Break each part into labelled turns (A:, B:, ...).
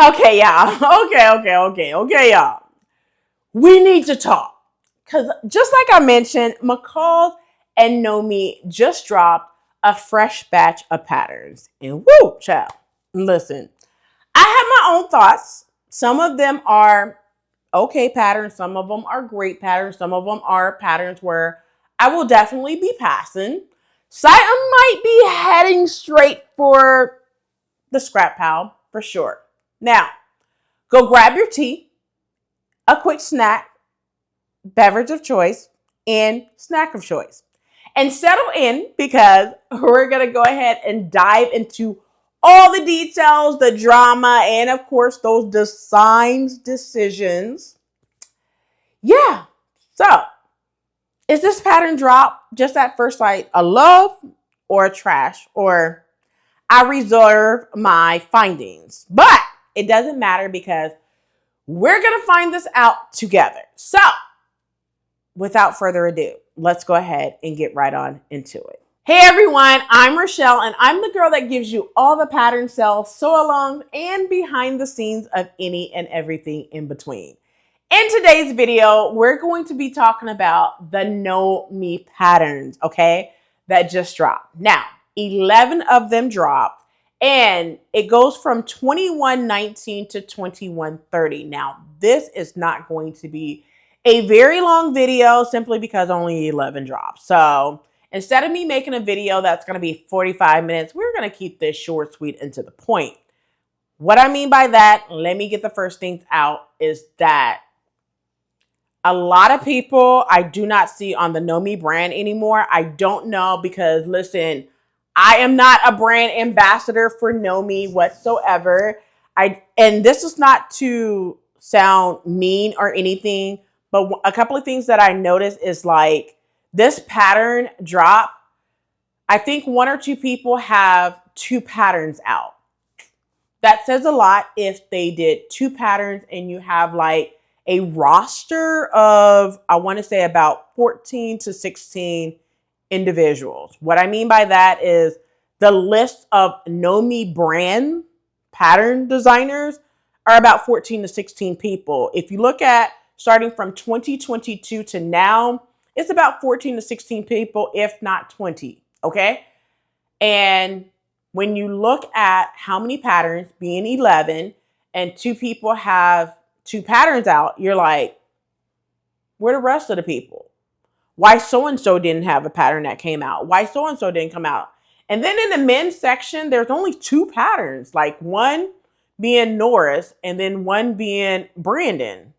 A: Okay, y'all. Okay, y'all. We need to talk. Because just like I mentioned, McCall and KnowMe just dropped a fresh batch of patterns. And woo, child. Listen, I have my own thoughts. Some of them are okay patterns. Some of them are great patterns. Some of them are patterns where I will definitely be passing. Some might be heading straight for the scrap pile for sure. Now, go grab your tea, a quick snack, beverage of choice, and snack of choice. And settle in because we're going to go ahead and dive into all the details, the drama, and of course, those designs decisions. Yeah. So, is this pattern drop just at first sight a love or a trash? Or I reserve my findings. But it doesn't matter because we're going to find this out together. So, without further ado, let's go ahead and get right on into it. Hey everyone, I'm Rochelle and I'm the girl that gives you all the pattern sales, sew-alongs, and behind the scenes of any and everything in between. In today's video, we're going to be talking about the KnowMe patterns, okay, that just dropped. Now, 11 of them dropped and it goes from 21.19 to 21.30. Now, this is not going to be a very long video simply because only 11 dropped. So instead of me making a video that's going to be 45 minutes, we're going to keep this short, sweet, and to the point. What I mean by that, let me get the first things out, is that a lot of people I do not see on the KnowMe brand anymore. I don't know because, listen, I am not a brand ambassador for KnowMe whatsoever. And this is not to sound mean or anything, but a couple of things that I noticed is like this pattern drop. I think one or two people have two patterns out. That says a lot if they did two patterns and you have like a roster of, I want to say about 14 to 16 individuals. What I mean by that is the list of KnowMe brand pattern designers are about 14 to 16 people. If you look at starting from 2022 to now, it's about 14 to 16 people, if not 20, okay? And when you look at how many patterns, being 11, and two people have two patterns out, you're like, where the rest of the people? Why so-and-so didn't have a pattern that came out? Why so-and-so didn't come out? And then in the men's section, there's only two patterns, like one being Norris and then one being Brandon.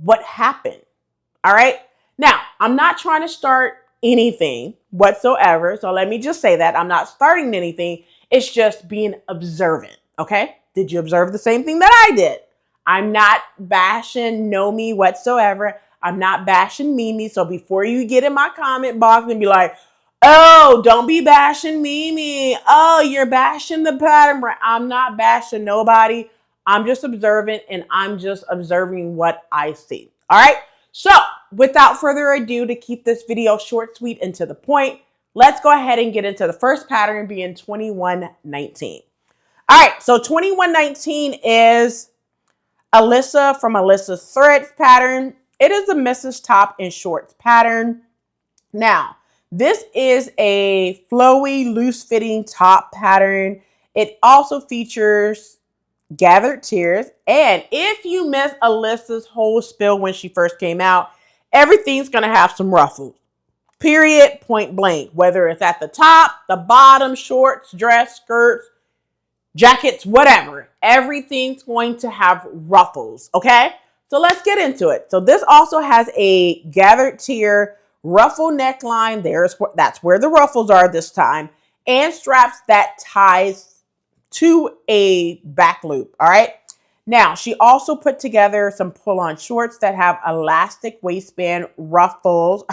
A: What happened? All right. Now, I'm not trying to start anything whatsoever. So let me just say that I'm not starting anything. It's just being observant. Okay. Did you observe the same thing that I did? I'm not bashing KnowMe whatsoever. I'm not bashing Mimi. So before you get in my comment box and be like, oh, don't be bashing Mimi. Oh, you're bashing the pattern. I'm not bashing nobody. I'm just observant and I'm just observing what I see. All right. So without further ado, to keep this video short, sweet, and to the point, let's go ahead and get into the first pattern being 21.19. All right. So 21.19 is Alyssa from Alyssa's Threads pattern. It is a Mrs. Top and Shorts pattern. Now, this is a flowy, loose-fitting top pattern. It also features gathered tears. And if you missed Alyssa's whole spill when she first came out, everything's going to have some ruffles. Period, point blank. Whether it's at the top, the bottom, shorts, dress, skirts, jackets, whatever. Everything's going to have ruffles, okay? So let's get into it. So this also has a gathered tier ruffle neckline. That's where the ruffles are this time. And straps that ties to a back loop, all right? Now, she also put together some pull-on shorts that have elastic waistband ruffles,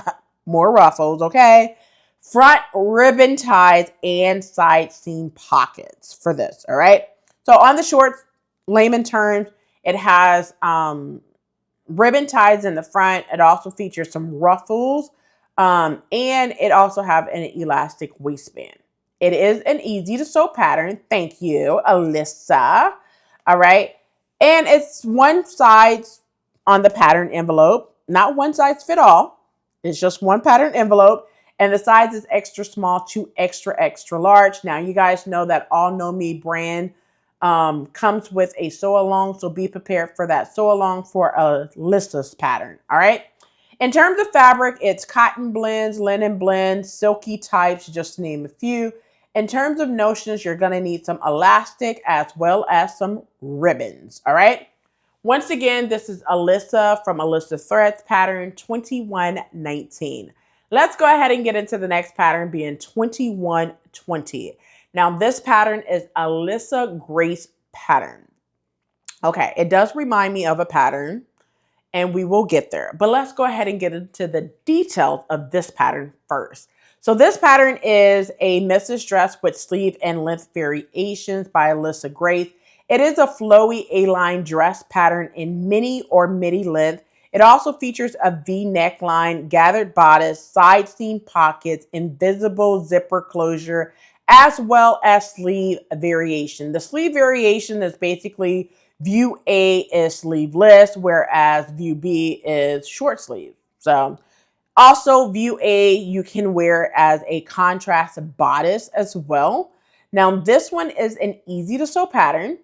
A: more ruffles, okay? Front ribbon ties and side seam pockets for this, all right? So on the shorts, layman terms, it has ribbon ties in the front. It also features some ruffles, and it also have an elastic waistband. It is an easy to sew pattern. Thank you, Alyssa. All right. And it's one size on the pattern envelope, not one size fit all. It's just one pattern envelope. And the size is extra small to extra, extra large. Now, you guys know that all KnowMe brand comes with a sew along. So be prepared for that sew along for a listless pattern. All right. In terms of fabric, it's cotton blends, linen blends, silky types, just to name a few. In terms of notions, you're going to need some elastic as well as some ribbons. All right. Once again, this is Alyssa from Alyssa Threads pattern 2119. Let's go ahead and get into the next pattern being 2120. Now, this pattern is Alyssa Grace pattern. Okay, it does remind me of a pattern, and we will get there. But let's go ahead and get into the details of this pattern first. So this pattern is a missus dress with sleeve and length variations by Alyssa Grace. It is a flowy A-line dress pattern in mini or midi length. It also features a V neckline, gathered bodice, side seam pockets, invisible zipper closure, as well as sleeve variation. The sleeve variation is basically view A is sleeveless, whereas view B is short sleeve. So also view A you can wear as a contrast bodice as well. Now this one is an easy to sew pattern.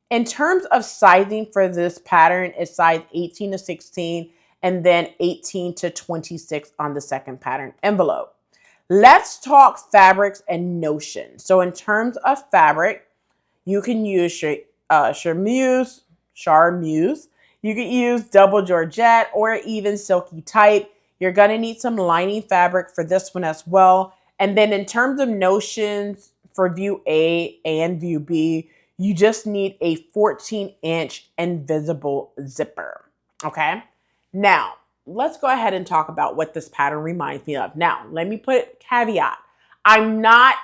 A: In terms of sizing for this pattern, it's size 18 to 16 and then 18 to 26 on the second pattern envelope. Let's talk fabrics and notions. So in terms of fabric, you can use charmeuse. You can use double Georgette or even silky type. You're going to need some lining fabric for this one as well. And then in terms of notions for view A and view B, you just need a 14-inch invisible zipper. Okay. Now, let's go ahead and talk about what this pattern reminds me of. Now, let me put a caveat. I'm not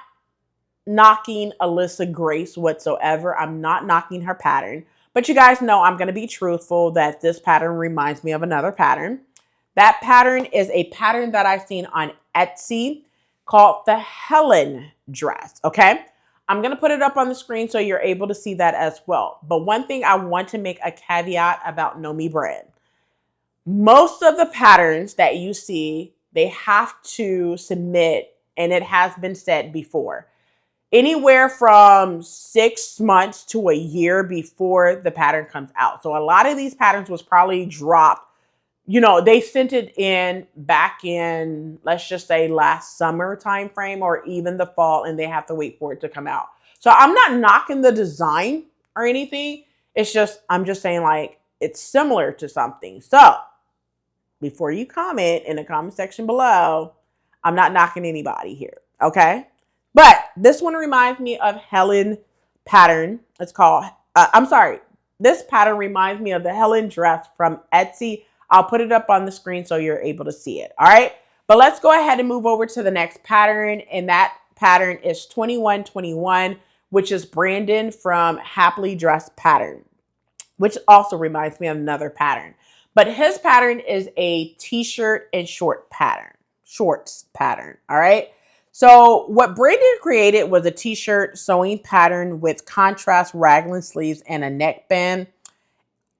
A: knocking Alyssa Grace whatsoever. I'm not knocking her pattern. But you guys know I'm going to be truthful that this pattern reminds me of another pattern. That pattern is a pattern that I've seen on Etsy called the Helen dress. Okay. I'm going to put it up on the screen so you're able to see that as well. But one thing I want to make a caveat about KnowMe brand. Most of the patterns that you see, they have to submit, and it has been said before, anywhere from 6 months to a year before the pattern comes out. So a lot of these patterns was probably dropped. You know, they sent it in back in, let's just say last summer time frame or even the fall, and they have to wait for it to come out. So I'm not knocking the design or anything. It's just, I'm just saying like it's similar to something. So before you comment in the comment section below, I'm not knocking anybody here. Okay. But this one reminds me of Helen pattern. It's called, this pattern reminds me of the Helen dress from Etsy. I'll put it up on the screen so you're able to see it. All right. But let's go ahead and move over to the next pattern. And that pattern is 2121, which is Brandon from Happily Dressed pattern, which also reminds me of another pattern. But his pattern is a t-shirt and shorts pattern. All right. So what Brandon created was a t-shirt sewing pattern with contrast raglan sleeves and a neckband,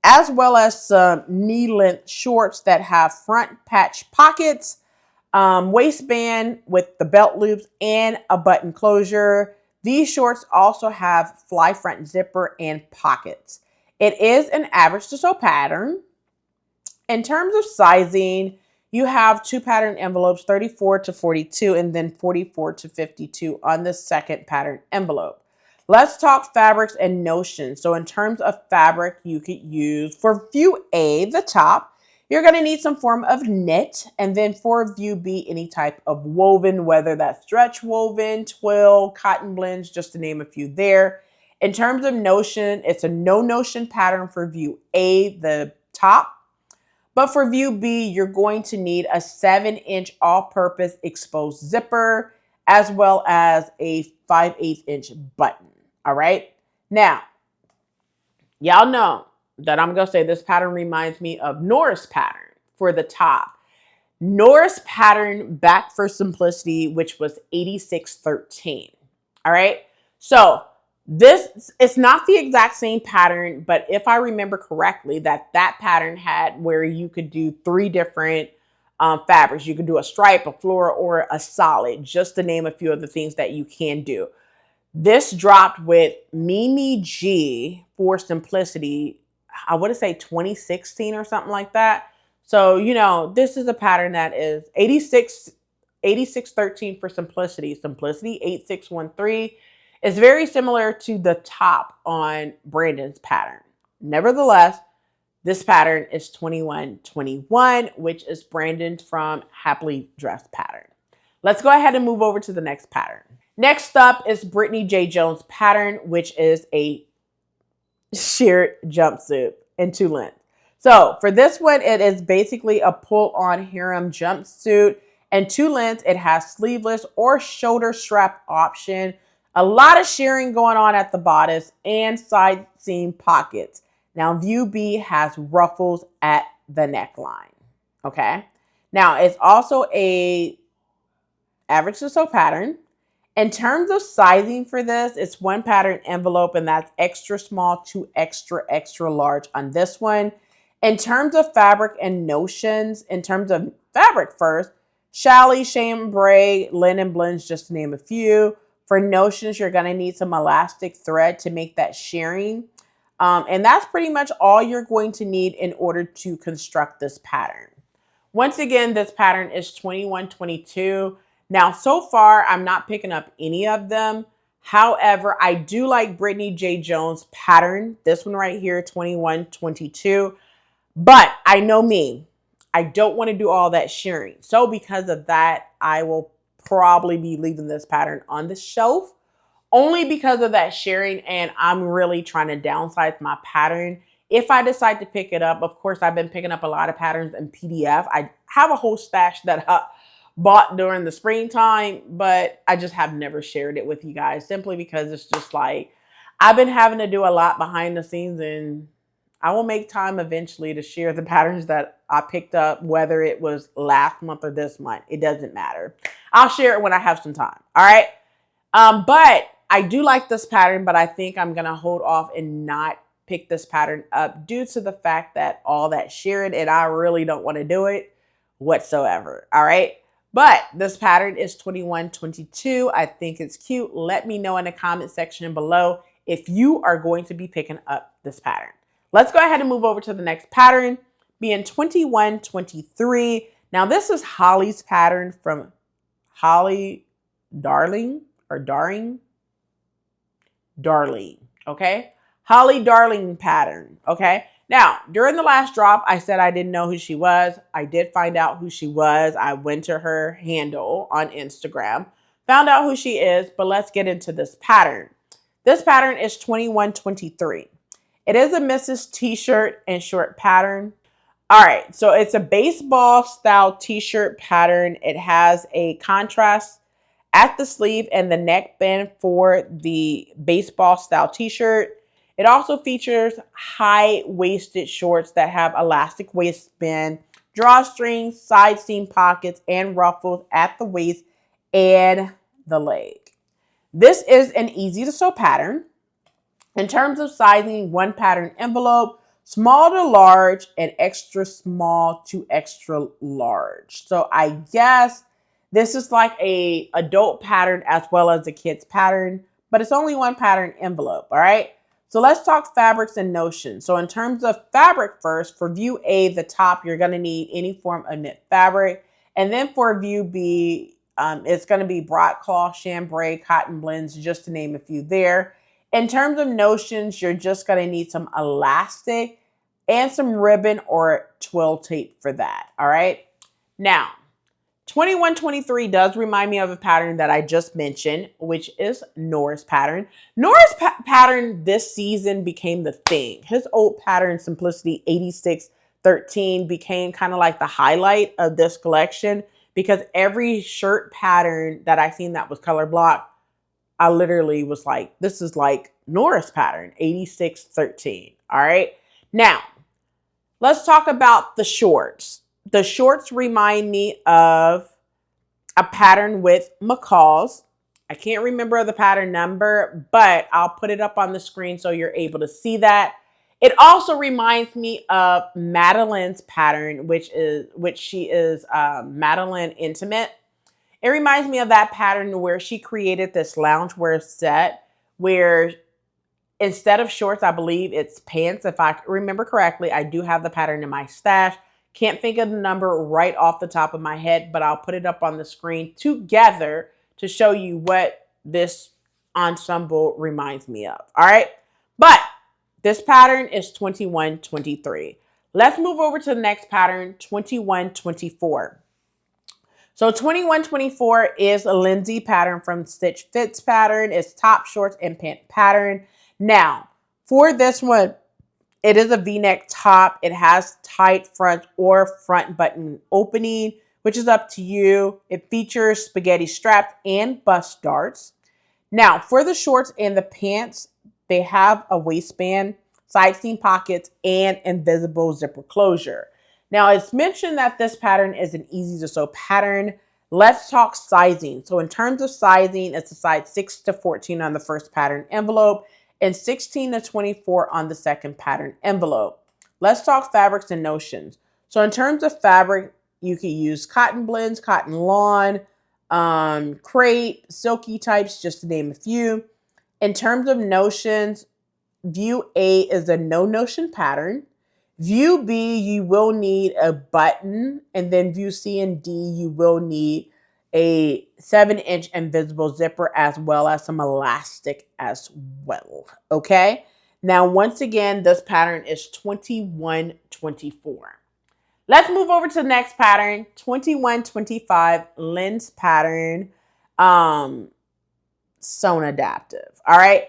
A: as well as some knee-length shorts that have front patch pockets, waistband with the belt loops, and a button closure. These shorts also have fly front zipper and pockets. It is an average to sew pattern. In terms of sizing, you have two pattern envelopes, 34 to 42, and then 44 to 52 on the second pattern envelope. Let's talk fabrics and notions. So in terms of fabric, you could use for view A, the top, you're going to need some form of knit. And then for view B, any type of woven, whether that's stretch woven, twill, cotton blends, just to name a few there. In terms of notion, it's a no notion pattern for view A, the top. But for view B, you're going to need a 7-inch all-purpose exposed zipper, as well as a 5/8-inch button. All right. Now, y'all know that I'm going to say this pattern reminds me of Nora's pattern for the top. Nora's pattern back for simplicity, which was 8613. All right. So This, it's not the exact same pattern, but if I remember correctly, that pattern had where you could do three different fabrics. You could do a stripe, a floral, or a solid, just to name a few of the things that you can do. This dropped with Mimi G for simplicity. I want to say 2016 or something like that. So, you know, this is a pattern that is 8613 for simplicity. Simplicity 8613 is very similar to the top on Brandon's pattern. Nevertheless, this pattern is 2121, which is Brandon from Happily Dressed pattern. Let's go ahead and move over to the next pattern. Next up is Brittany J. Jones pattern, which is a sheer jumpsuit in 2 lengths. So for this one, it is basically a pull-on harem jumpsuit. And 2 lengths, it has sleeveless or shoulder strap option. A lot of shearing going on at the bodice and side seam pockets. Now view B has ruffles at the neckline. Okay. Now it's also a average to sew pattern. In terms of sizing for this, it's 1 pattern envelope, and that's extra small to extra, extra large on this one. In terms of fabric and notions, in terms of fabric first, challis, chambray, linen blends, just to name a few. For notions, you're going to need some elastic thread to make that shearing. And that's pretty much all you're going to need in order to construct this pattern. Once again, this pattern is 2122. Now, so far, I'm not picking up any of them. However, I do like Brittany J. Jones' pattern. This one right here, 2122. But I know me. I don't want to do all that shearing. So because of that, I will probably be leaving this pattern on the shelf. Only because of that shearing, and I'm really trying to downsize my pattern. If I decide to pick it up, of course, I've been picking up a lot of patterns in PDF. I have a whole stash that I bought during the springtime, but I just have never shared it with you guys simply because it's just like I've been having to do a lot behind the scenes, and I will make time eventually to share the patterns that I picked up, whether it was last month or this month. It doesn't matter. I'll share it when I have some time. All right. But I do like this pattern, but I think I'm going to hold off and not pick this pattern up due to the fact that all that shearing, and I really don't want to do it whatsoever. All right. But this pattern is 2122. I think it's cute. Let me know in the comment section below if you are going to be picking up this pattern. Let's go ahead and move over to the next pattern, being 2123. Now, this is Holly's pattern from Holly Darling or Darling, okay? Holly Darling pattern, okay? Now, during the last drop, I said I didn't know who she was. I did find out who she was. I went to her handle on Instagram, found out who she is, but let's get into this pattern. This pattern is 2123. It is a Mrs. T-shirt and short pattern. All right, so it's a baseball style T-shirt pattern. It has a contrast at the sleeve and the neckband for the baseball style T-shirt. It also features high-waisted shorts that have elastic waistband, drawstrings, side seam pockets, and ruffles at the waist and the leg. This is an easy-to-sew pattern. In terms of sizing, 1 pattern envelope, small to large, and extra small to extra large. So I guess this is like a adult pattern as well as a kid's pattern, but it's only 1 pattern envelope, all right? So let's talk fabrics and notions. So in terms of fabric first, for view A, the top, you're gonna need any form of knit fabric. And then for view B, it's gonna be broadcloth, chambray, cotton blends, just to name a few there. In terms of notions, you're just gonna need some elastic and some ribbon or twill tape for that, all right? Now, 2123 does remind me of a pattern that I just mentioned, which is Nora's pattern. Nora's pattern this season became the thing. His old pattern, Simplicity 8613, became kind of like the highlight of this collection because every shirt pattern that I seen that was color block, I literally was like, this is like Nora's pattern, 8613. All right. Now, let's talk about the shorts. The shorts remind me of a pattern with McCall's. I can't remember the pattern number, but I'll put it up on the screen so you're able to see that. It also reminds me of Madeline's pattern, which she is Madeline Intimate. It reminds me of that pattern where she created this loungewear set where instead of shorts, I believe it's pants. If I remember correctly, I do have the pattern in my stash. Can't think of the number right off the top of my head, but I'll put it up on the screen together to show you what this ensemble reminds me of. All right. But this pattern is 2123. Let's move over to the next pattern, 2124. So 2124 is a Lindsay pattern from Stitch Fits pattern. It's top, shorts, and pant pattern. Now, for this one, it is a V-neck top. It has tight front or front button opening, which is up to you. It features spaghetti straps and bust darts. Now, for the shorts and the pants, they have a waistband, side seam pockets, and invisible zipper closure. Now, it's mentioned that this pattern is an easy to sew pattern. Let's talk sizing. So in terms of sizing, it's a size 6 to 14 on the first pattern envelope and 16 to 24 on the second pattern envelope. Let's talk fabrics and notions. So in terms of fabric, you can use cotton blends, cotton lawn, crepe, silky types, just to name a few. In terms of notions, view A is a no notion pattern. View B, you will need a button. And then view C and D, you will need a 7-inch invisible zipper as well as some elastic as well. Okay. Now, once again, this pattern is 2124. Let's move over to the next pattern, 2125 lens pattern, sewn adaptive. All right.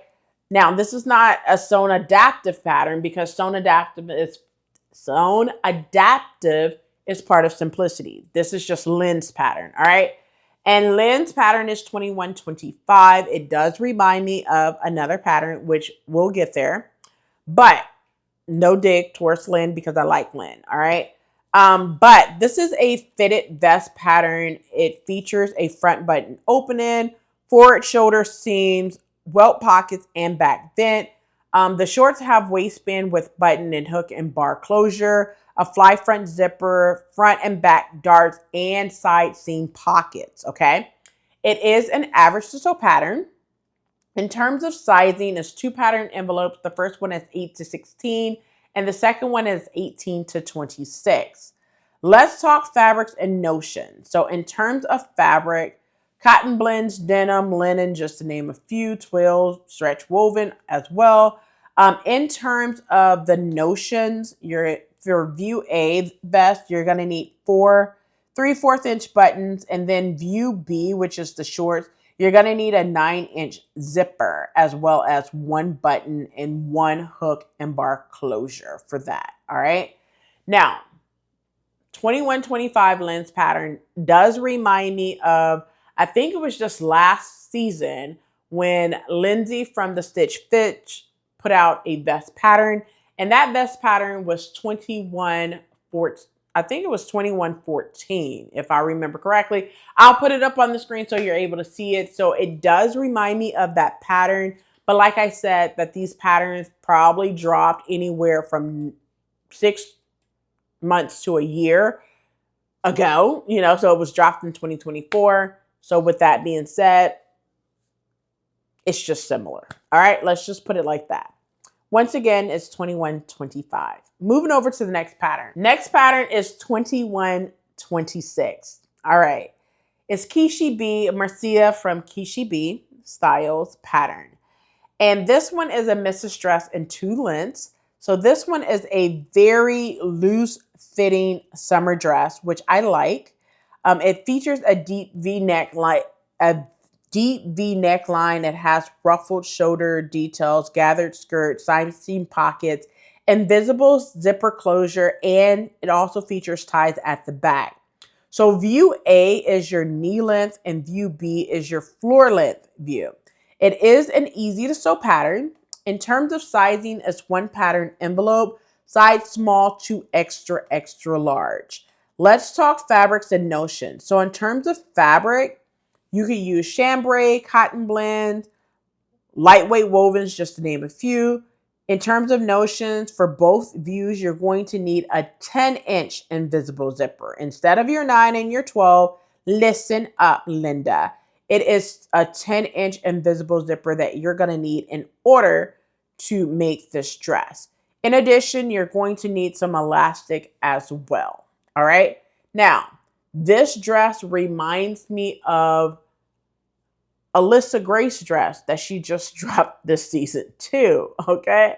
A: Now, this is not a sewn adaptive pattern because sewn adaptive is part of simplicity. This is just lens pattern. All right. And lens pattern is 2125. It does remind me of another pattern, which we'll get there, but no dig towards Lynn because I like Lynn. All right. But this is a fitted vest pattern. It features a front button opening, forward shoulder seams, welt pockets, and back vent. The shorts have waistband with button and hook and bar closure, a fly front zipper, front and back darts, and side seam pockets, okay? It is an average to sew pattern. In terms of sizing, it's 2 pattern envelopes. The first one is 8 to 16, and the second one is 18 to 26. Let's talk fabrics and notions. So in terms of fabric, cotton blends, denim, linen, just to name a few, twill, stretch woven as well. In terms of the notions, for view A vest, you're going to need 4 3/4 inch buttons, and then view B, which is the shorts, you're going to need a 9-inch zipper as well as 1 button and 1 hook and bar closure for that. All right. Now, 2125 lens pattern does remind me of, I think it was just last season when Lindsay from the Stitch Fitch put out a vest pattern, and that vest pattern was 2114. I think it was 2114, if I remember correctly. I'll put it up on the screen so you're able to see it. So it does remind me of that pattern. But like I said, that these patterns probably dropped anywhere from 6 months to a year ago, so it was dropped in 2024. So with that being said, it's just similar. All right, let's just put it like that. Once again, it's 2125. Moving over to the next pattern. Next pattern is 2126. All right. It's Kishi B, Marcia from Kishi B Styles pattern. And this one is a Mrs. Dress in 2 lengths. So this one is a very loose fitting summer dress, which I like. It features a deep V neckline. It has ruffled shoulder details, gathered skirt, side seam pockets, invisible zipper closure, and it also features ties at the back. So view A is your knee length and view B is your floor length view. It is an easy to sew pattern. In terms of sizing, it's 1 pattern envelope, size small to extra, extra large. Let's talk fabrics and notions. So in terms of fabric, You can use chambray, cotton blend, lightweight wovens, just to name a few. In terms of notions, for both views, you're going to need a 10-inch invisible zipper. Instead of your 9 and your 12, listen up, Linda. It is a 10-inch invisible zipper that you're going to need in order to make this dress. In addition, you're going to need some elastic as well. All right. Now, this dress reminds me of Alyssa Grace dress that she just dropped this season too. Okay.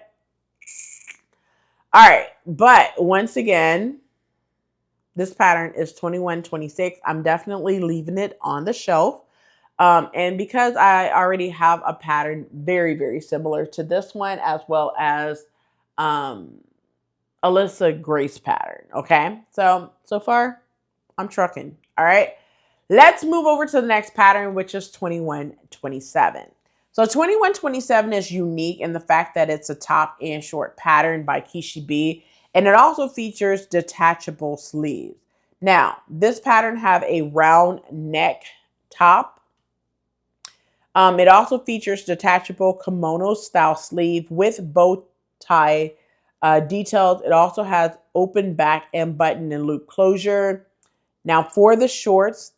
A: All right. But once again, this pattern is 2126. I'm definitely leaving it on the shelf. And because I already have a pattern very, very similar to this one, as well as Alyssa Grace pattern. Okay. So far, I'm trucking. All right. Let's move over to the next pattern, which is 2127. So 2127 is unique in the fact that it's a top and short pattern by Kishi B, and it also features detachable sleeves. Now, this pattern have a round neck top. It also features detachable kimono style sleeve with bow tie details. It also has open back and button and loop closure. Now for the shorts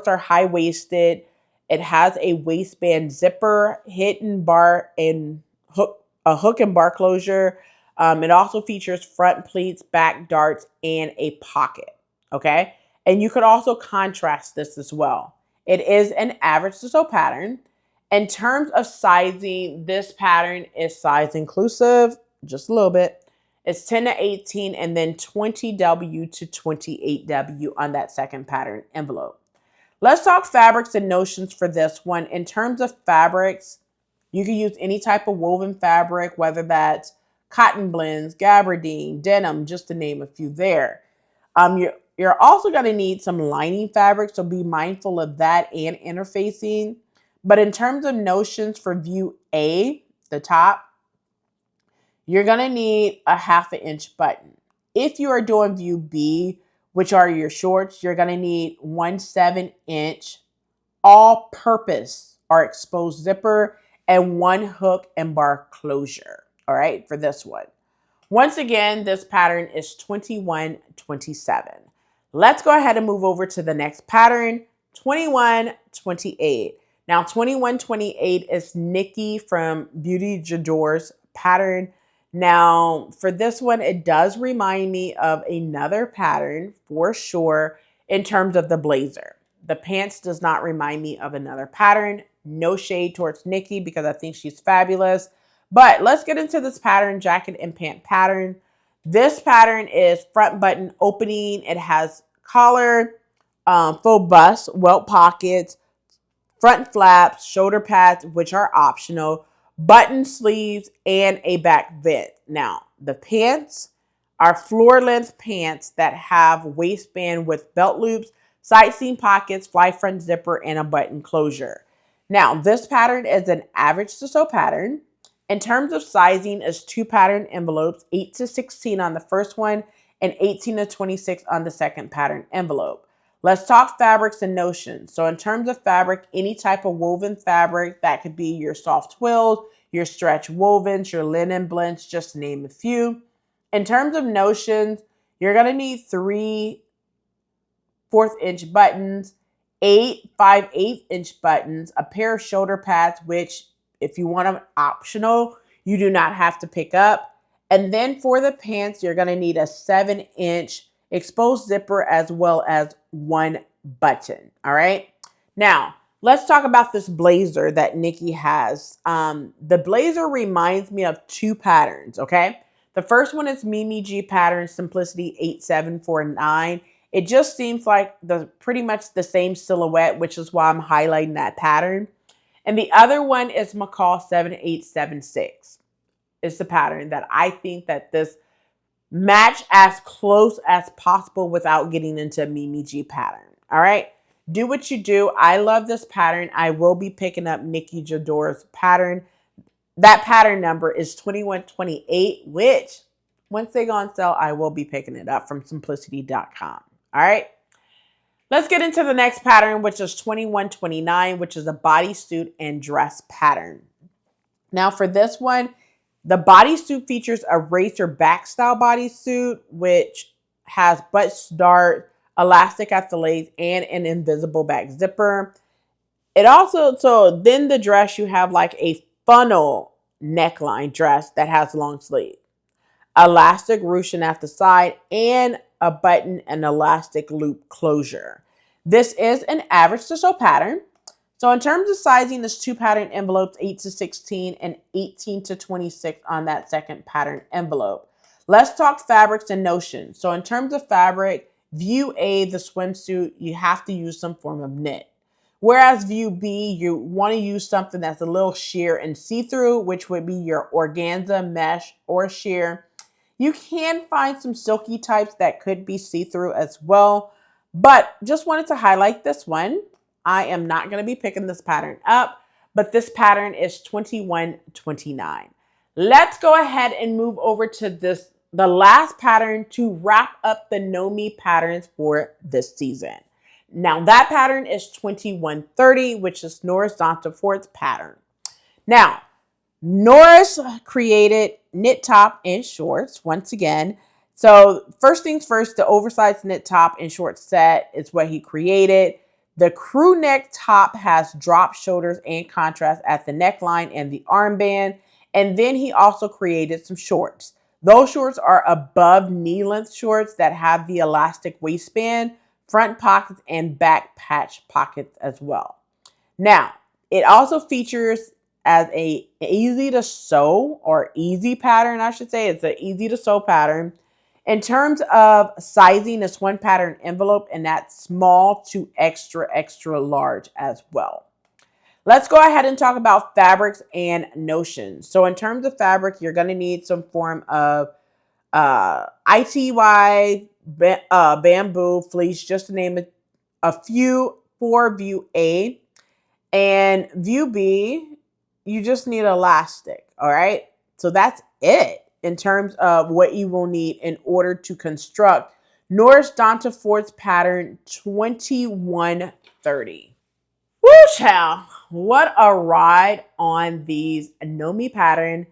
A: are high-waisted. It has a waistband zipper, hidden bar and hook and bar closure. It also features front pleats, back darts, and a pocket. Okay. And you could also contrast this as well. It is an average to sew pattern. In terms of sizing, this pattern is size inclusive, just a little bit. It's 10 to 18 and then 20W to 28W on that second pattern envelope. Let's talk fabrics and notions for this one. In terms of fabrics, you can use any type of woven fabric, whether that's cotton blends, gabardine, denim, just to name a few there. You're also going to need some lining fabric, so be mindful of that and interfacing. But in terms of notions for view A, the top, you're going to need a 1/2 inch button. If you are doing view B, which are your shorts, you're going to need 1/7 inch all-purpose or exposed zipper and 1 hook and bar closure. All right, for this one. Once again, this pattern is 2127. Let's go ahead and move over to the next pattern, 2128. Now, 2128 is Nikki from Beauty J'adore's pattern. Now, for this one, it does remind me of another pattern for sure in terms of the blazer. The pants does not remind me of another pattern. No shade towards Nikki because I think she's fabulous. But let's get into this pattern, jacket and pant pattern. This pattern is front button opening. It has collar, faux bust, welt pockets, front flaps, shoulder pads, which are optional, button sleeves, and a back vent. Now, the pants are floor length pants that have waistband with belt loops, side seam pockets, fly front zipper, and a button closure. Now, this pattern is an average to sew pattern. In terms of sizing, is 2 pattern envelopes, 8 to 16 on the first one and 18 to 26 on the second pattern envelope. Let's talk fabrics and notions. So in terms of fabric, any type of woven fabric, that could be your soft twills, your stretch wovens, your linen blends, just to name a few. In terms of notions, you're going to need 3 1/4 inch buttons, 8 5/8 inch buttons, a pair of shoulder pads, which if you want them optional, you do not have to pick up. And then for the pants, you're going to need a 7-inch exposed zipper as well as 1 button. All right. Now, let's talk about this blazer that Nikki has. The blazer reminds me of 2 patterns. Okay. The first one is Mimi G pattern, Simplicity 8749. It just seems like pretty much the same silhouette, which is why I'm highlighting that pattern. And the other one is McCall 7876. It's the pattern that I think that this match as close as possible without getting into a Mimi G pattern. All right. Do what you do. I love this pattern. I will be picking up Nikki J'adore's pattern. That pattern number is 2128, which once they go on sale, I will be picking it up from simplicity.com. All right. Let's get into the next pattern, which is 2129, which is a bodysuit and dress pattern. Now for this one, the bodysuit features a racer back style bodysuit, which has butt dart, elastic at the legs, and an invisible back zipper. It also, so then the dress, you have like a funnel neckline dress that has long sleeves, elastic ruching at the side, and a button and elastic loop closure. This is an average to sew pattern. So in terms of sizing, there's two pattern envelopes, 8 to 16 and 18 to 26 on that second pattern envelope. Let's talk fabrics and notions. So in terms of fabric, view A, the swimsuit, you have to use some form of knit. Whereas view B, you want to use something that's a little sheer and see-through, which would be your organza, mesh, or sheer. You can find some silky types that could be see-through as well, but just wanted to highlight this one. I am not going to be picking this pattern up, but this pattern is 2129. Let's go ahead and move over to the last pattern to wrap up the KnowMe patterns for this season. Now that pattern is 2130, which is Norris Danforth's pattern. Now, Norris created knit top and shorts once again. So first things first, the oversized knit top and short set is what he created. The crew neck top has drop shoulders and contrast at the neckline and the armband. And then he also created some shorts. Those shorts are above knee length shorts that have the elastic waistband, front pockets, and back patch pockets as well. Now, it also features as a easy to sew or easy pattern, I should say. It's an easy to sew pattern. In terms of sizing, it's one pattern envelope, and that's small to extra, extra large as well. Let's go ahead and talk about fabrics and notions. So in terms of fabric, you're going to need some form of ITY, bamboo, fleece, just to name it a few for view A. And view B, you just need elastic, all right? So that's it in terms of what you will need in order to construct Norris Danforth's pattern 2130. Woo, child. What a ride on these KnowMe pattern.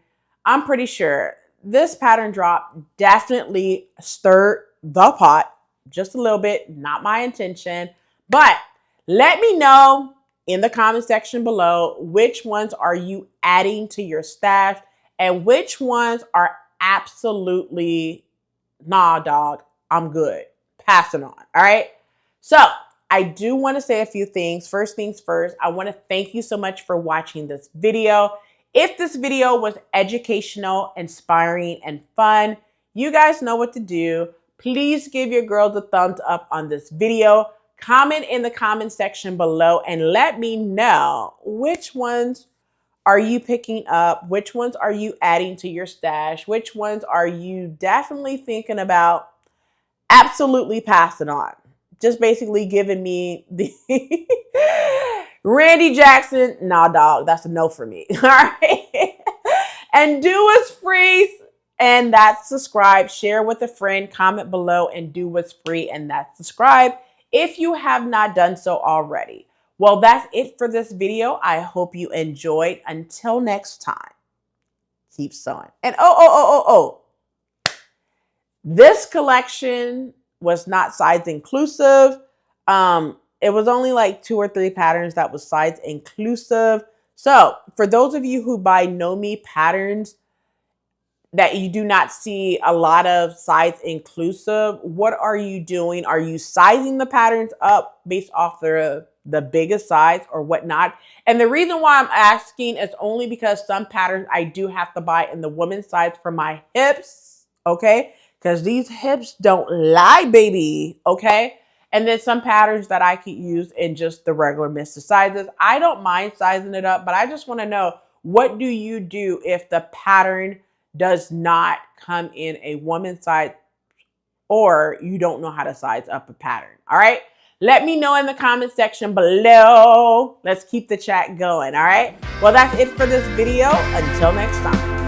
A: I'm pretty sure this pattern drop definitely stirred the pot just a little bit. Not my intention, but let me know in the comment section below which ones are you adding to your stash and which ones are absolutely, nah, dog, I'm good. Passing on, all right? So I do want to say a few things. First things first, I want to thank you so much for watching this video. If this video was educational, inspiring, and fun, you guys know what to do. Please give your girls a thumbs up on this video. Comment in the comment section below and let me know which ones are you picking up, which ones are you adding to your stash, which ones are you definitely thinking about absolutely passing on. Just basically giving me the Randy Jackson, nah, dog, that's a no for me. All right. And do what's free, and that's subscribe. Share with a friend, comment below, and do what's free, and that's subscribe if you have not done so already. Well, that's it for this video. I hope you enjoyed. Until next time, keep sewing. And this collection was not size inclusive. It was only like 2 or 3 patterns that was size inclusive. So for those of you who buy KnowMe patterns that you do not see a lot of size inclusive, what are you doing? Are you sizing the patterns up based off the biggest size or whatnot? And the reason why I'm asking is only because some patterns I do have to buy in the women's size for my hips, okay? Because these hips don't lie, baby, okay? And then some patterns that I could use in just the regular Mr. sizes. I don't mind sizing it up, but I just want to know, what do you do if the pattern does not come in a woman's size or you don't know how to size up a pattern? All right? Let me know in the comment section below. Let's keep the chat going, all right? Well, that's it for this video. Until next time.